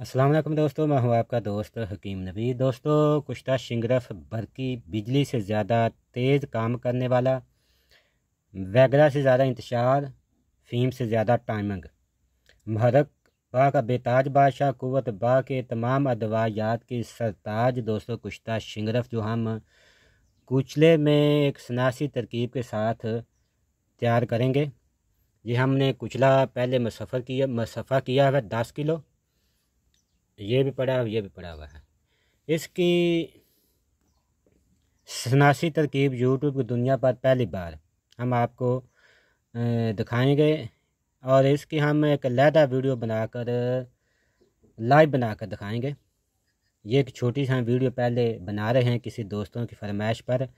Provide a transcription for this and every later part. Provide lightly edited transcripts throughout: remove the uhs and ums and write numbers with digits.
अस्सलाम वालेकुम दोस्तों, मैं हूं आपका दोस्त हकीम नबी। दोस्तों, कुश्ता शिंगरफ बरकी बिजली से ज़्यादा तेज़ काम करने वाला, वैगरा से ज़्यादा इंतशार, फ़ीम से ज़्यादा टाइमिंग, महरक बा का बेताज बादशाह, कुव्वत बा के तमाम अदवायात की सरताज दोस्तों कुश्ता शिंगरफ, जो हम कुचले में एक सनासी तरकीब के साथ तैयार करेंगे। ये हमने कुचला पहले मुसफ़ा किया है 10 किलो। ये भी पड़ा हुआ है। इसकी सनासी तरकीब यूट्यूब की दुनिया पर पहली बार हम आपको दिखाएंगे, और इसकी हम एक अलहदा वीडियो बनाकर लाइव बनाकर दिखाएंगे। ये एक छोटी सी हम वीडियो पहले बना रहे हैं किसी दोस्तों की फरमाइश पर।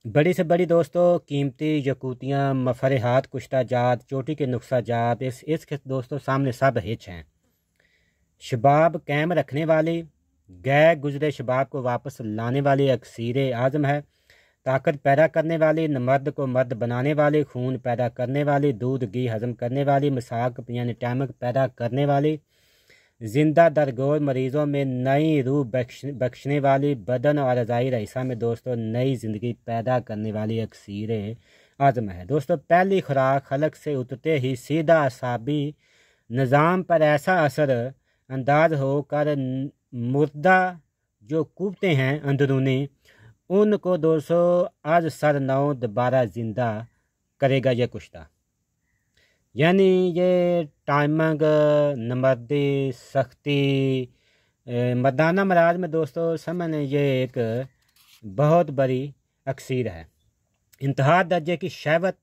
बड़ी से बड़ी दोस्तों कीमती यकूतियाँ, मफरहात, कुश्ता जात, चोटी के नुस्खा जात, इसके दोस्तों सामने सब हिच हैं। शबाब कायम रखने वाली, गए गुजरे शबाब को वापस लाने वाली अक्सीर आज़म है। ताकत पैदा करने वाली, मर्द को मर्द बनाने वाली, खून पैदा करने वाली, दूध घी हजम करने वाली, मसाक यानी टैमक पैदा करने वाली, जिंदा दरगोर मरीज़ों में नई रूह बख्शने वाली, बदन और अज़ाई रईसा में दोस्तों नई ज़िंदगी पैदा करने वाली अक्सीर आज़म है। दोस्तों, पहली खुराक खलक से उतरते ही सीधा असाबी निज़ाम पर ऐसा असर अंदाज होकर मुर्दा जो कूबते हैं अंदरूनी, उनको दोस्तों आज सर नौ दोबारा ज़िंदा करेगा ये कुश्ता। यानी ये टाइमिंग, नमर्दी, सख्ती, मर्दाना मराज में दोस्तों समझ ये एक बहुत बड़ी अक्सीर है। इंतहा दर्जे की शहवत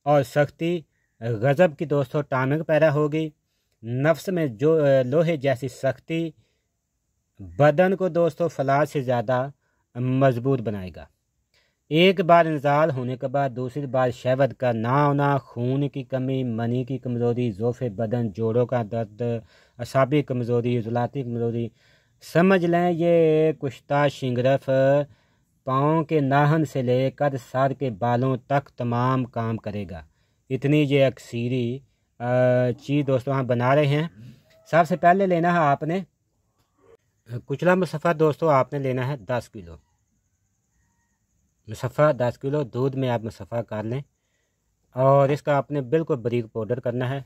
और सख्ती, गज़ब की दोस्तों टाइमिंग पैदा होगी। नफ्स में जो लोहे जैसी सख्ती बदन को दोस्तों फलाद से ज़्यादा मजबूत बनाएगा। एक बार इंजाल होने के बाद दूसरी बार शहवत का ना होना, खून की कमी, मनी की कमज़ोरी, ज़ोफ़े बदन, जोड़ों का दर्द, असाबी कमज़ोरी, इज़लाती कमज़ोरी, समझ लें ये कुश्ता शिंगरफ पाँव के नाहन से लेकर सर के बालों तक तमाम काम करेगा। इतनी ये अक्सीरी चीज़ दोस्तों हम बना रहे हैं। सबसे पहले लेना है आपने कुचला मुसफ़ा। दोस्तों आपने लेना है 10 किलो मुसफ़ा। 10 किलो दूध में आप मुसफ़ा कर लें, और इसका आपने बिल्कुल बारीक पाउडर करना है।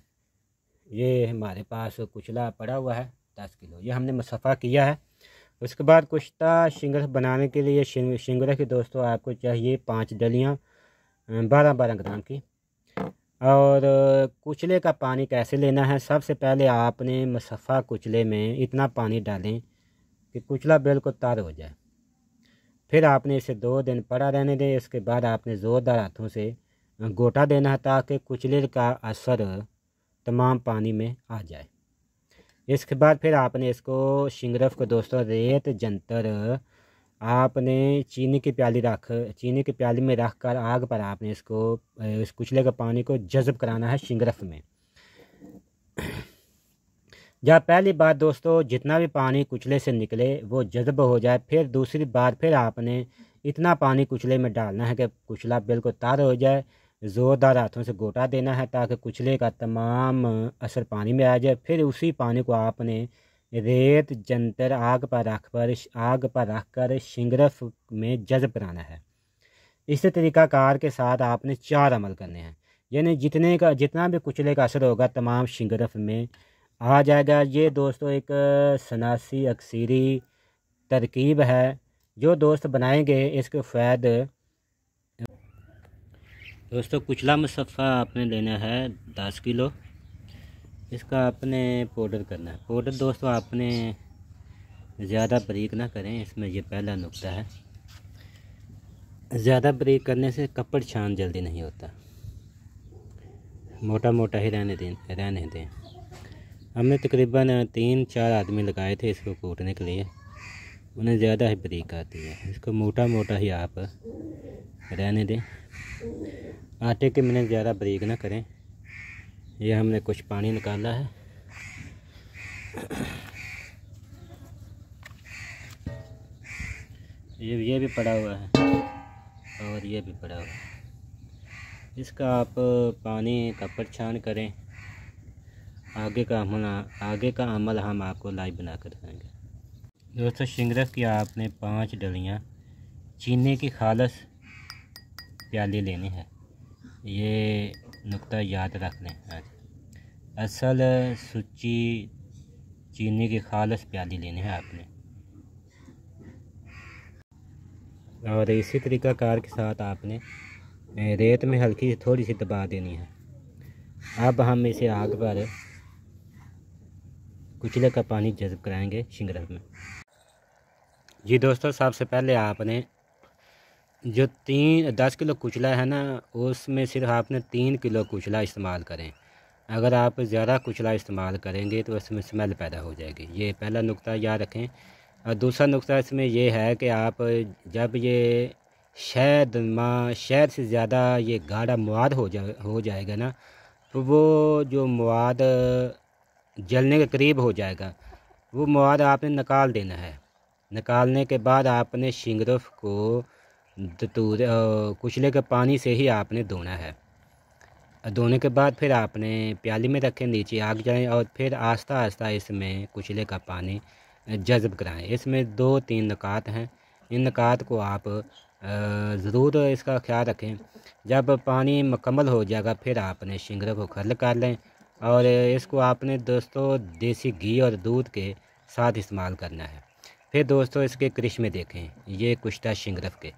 ये हमारे पास कुचला पड़ा हुआ है 10 किलो, ये हमने मुसफ़ा किया है। उसके बाद कुश्ता शिंगरफ बनाने के लिए शिंगरफ की दोस्तों आपको चाहिए 5 डलियाँ 12-12 ग्राम की। और कुचले का पानी कैसे लेना है, सबसे पहले आपने मुसफ़ा कुचले में इतना पानी डालें कि कुचला बिल्कुल तर हो जाए। फिर आपने इसे 2 दिन पड़ा रहने दें। इसके बाद आपने ज़ोरदार हाथों से गोटा देना है ताकि कुचले का असर तमाम पानी में आ जाए। इसके बाद फिर आपने इसको शिंगरफ को दोस्तों रेत जंतर आपने चीनी की प्याली में रख कर आग पर आपने इसको इस कुचले के पानी को जज़ब कराना है शिंगरफ में। जब पहली बार दोस्तों जितना भी पानी कुचले से निकले वो जज़ब हो जाए, फिर दूसरी बार फिर आपने इतना पानी कुचले में डालना है कि कुचला बिल्कुल तर हो जाए। ज़ोरदार हाथों से गोटा देना है ताकि कुचले का तमाम असर पानी में आ जाए। फिर उसी पानी को आपने रेत जंतर आग पर रख कर शिंगरफ में जज़ब कराना है। इस तरीक़ाकार के साथ आपने 4 अमल करने हैं, यानी जितना भी कुचले का असर होगा तमाम शिंगरफ में आ जाएगा। ये दोस्तों एक सनासी अक्सीरी तरकीब है, जो दोस्त बनाएंगे इसके फ़ायदे। दोस्तों कुचला मुसफ़ा आपने लेना है 10 किलो। इसका आपने पाउडर करना है। पाउडर दोस्तों आपने ज़्यादा बारीक ना करें, इसमें ये पहला नुक्ता है। ज़्यादा बारीक करने से कपड़ छान जल्दी नहीं होता, मोटा मोटा ही रहने दें। हमने तकरीबन 3-4 आदमी लगाए थे इसको कूटने के लिए, उन्हें ज़्यादा ही बारीक आती है। इसको मोटा मोटा ही आप रहने दें। आटे के मैंने ज़्यादा बारीक ना करें। ये हमने कुछ पानी निकाला है। ये भी पड़ा हुआ है और ये भी पड़ा हुआ है। इसका आप पानी का छान करें आगे का अमल हम आपको लाइव बना कर दिखाएंगे। दोस्तों शिंगरफ की आपने 5 डलियाँ चीनी की खालस प्याली लेनी है। ये नुक्ता याद रख लें। असल सुच्ची चीनी की खालस प्याली लेनी है आपने, और इसी तरीक़ाकार के साथ आपने रेत में हल्की सी थोड़ी सी दबा देनी है। अब हम इसे आग पर कुचले का पानी जज़ब कराएंगे शिंगरफ में। जी दोस्तों, सबसे पहले आपने जो 10 किलो कुचला है ना, उसमें सिर्फ आपने 3 किलो कुचला इस्तेमाल करें। अगर आप ज़्यादा कुचला इस्तेमाल करेंगे तो उसमें स्मेल पैदा हो जाएगी। ये पहला नुक्ता याद रखें। और दूसरा नुक्ता इसमें ये है कि आप जब ये शहद से ज़्यादा ये गाढ़ा मवाद हो जाएगा ना, तो वो जो मवाद जलने के करीब हो जाएगा, वो मवाद आपने निकाल देना है। निकालने के बाद आपने शिंगरफ को कुचले के पानी से ही आपने धोना है। धोने के बाद फिर आपने प्याली में रखें, नीचे आग जाएं और फिर आस्ता आस्ता इसमें कुचले का पानी जज़ब कराएं। इसमें 2-3 नुकात हैं। इन नुकात को आप ज़रूर इसका ख्याल रखें। जब पानी मुकम्मल हो जाएगा फिर आपने शिंगरफ को खल कर लें, और इसको आपने दोस्तों देसी घी और दूध के साथ इस्तेमाल करना है। फिर दोस्तों इसके करिश्मे देखें, ये कुश्ता शिंगरफ के।